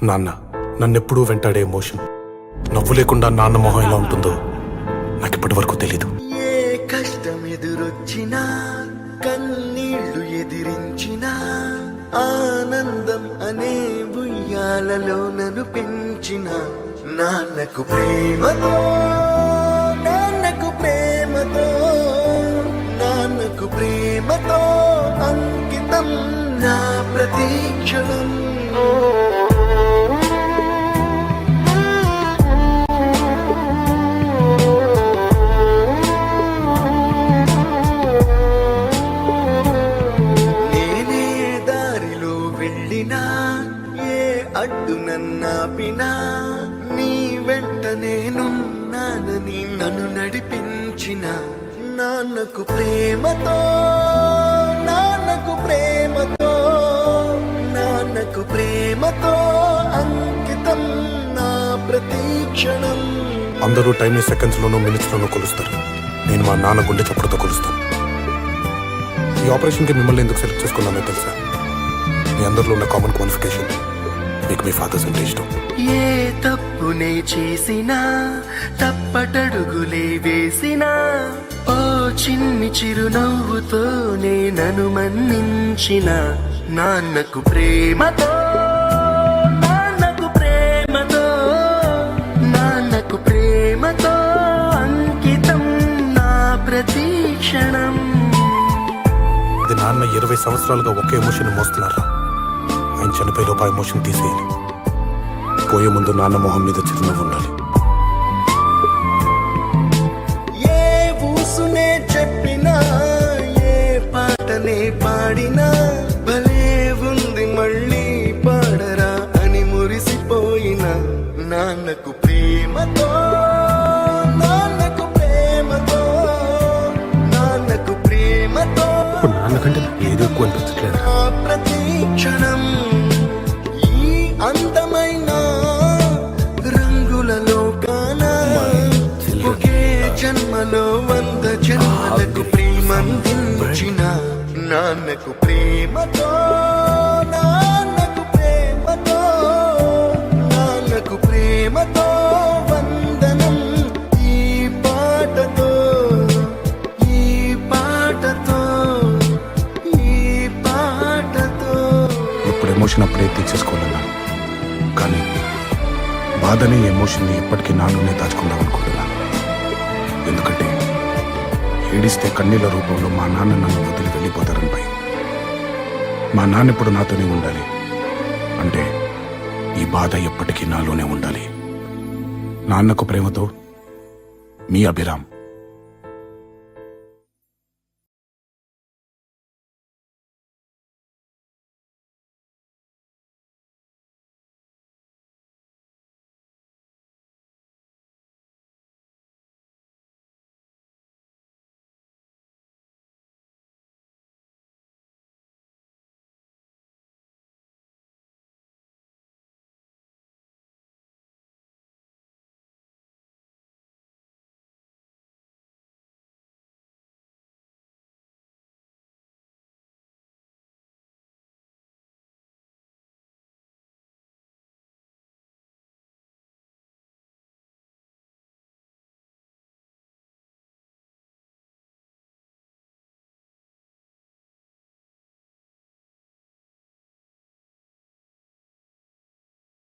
నాన్న నన్నెప్పుడూ వెంటాడే ఎమోషన్. నవ్వు లేకుండా నాన్న మొహం ఎలా ఉంటుందో నాకు ఇప్పటి వరకు తెలీదు. ఏ కష్టం ఎదురొచ్చినా కన్నీళ్లు ఎదిరించినా ఆనందం అనే ఉయ్యాలలో నన్ను పెంచిన నాన్నకు ప్రేమతో నాన్నకు ప్రేమతో నాన్నకు ప్రేమతో అంకితం నా ప్రతీక్షణం. నేనే దారిలో వెళ్ళినా ఏ అడ్డు నన్నాపినా నీ వెంట నేనున్నానని నన్ను నడిపించిన నాన్నకు ప్రేమతో నాన్నకు ప్రేమతో నాన్నకు ప్రేమతో అంకితం నా ప్రతీక్షణం. అందరూ టైంని సెకండ్స్ లోనూ మినిట్స్ లోనూ కొలుస్తారు. నేను మా నాన్న గుండె చప్పుడుతో కొలుస్తాను. ఈ ఆపరేషన్ కి మిమ్మల్ని ఎందుకు సెలెక్ట్ చేసుకున్నానో తెలుసా? మీ అందరిలో ఉన్న కామన్ క్వాలిఫికేషన్ మీకు మీ ఫాదర్స్ అంటే ఇష్టం. ఏ తప్పునే చేసినా తప్పటడుగులే వేసినా ఓ చిన్ని చిరునవ్వుతోనే నన్ను మన్నించిన నాన్నకు ప్రేమతో నాన్నకు ప్రేమతో నాన్నకు ప్రేమతో అంకితం నా ప్రతీక్షణం. అది నాన్న 20 సంవత్సరాలుగా ఒకే ఎమోషన్ మోస్తున్నారా? ఆయన చనిపోయే లోపు ఆ ఎమోషన్ తీసేయాలి. పోయే ముందు నాన్న మొహం మీద చిరునవ్వు ఉండాలి. ఏ ఊసునే చెప్పినా ఏ పాటనే పాడినా భలే ఉంది మళ్ళీ పాడరా అని మురిసిపోయిన నాన్నకు ప్రేమతో నాన్నకు ప్రేమతో నాన్నకు ప్రేమతో ఇప్పుడు నాన్నకంటే నాకు ఏది ఎక్కువ అనిపించట్లేదు. నా ప్రతీక్షణం ఈ అందమైన రంగులలో కానా ఒకే జన్మలో 100 జన్మలకు ప్రేమందించిన నాన్నకు ప్రేమతో నాన్నకు ప్రేమతో నాన్నకు ప్రేమతో వందనం. ఈ పాటతో ఈ పాటతో ఈ పాటతో ఇప్పుడు ఎమోషన్ అప్పుడే తీసేసుకోవాలన్నాను, కానీ బాధని ఎమోషన్ని ఎప్పటికీ నాలోనే దాచుకుందాం అనుకుంటున్నాను. ఎందుకంటే ఏడిస్తే కన్నీళ్ళ రూపంలో మా నాన్న నన్ను వదిలి వెళ్ళిపోతారని భయం. మా నాన్న ఇప్పుడు నాతోనే ఉండాలి అంటే ఈ బాధ ఎప్పటికీ నాలోనే ఉండాలి. నాన్నకు ప్రేమతో మీ అభిరామ్.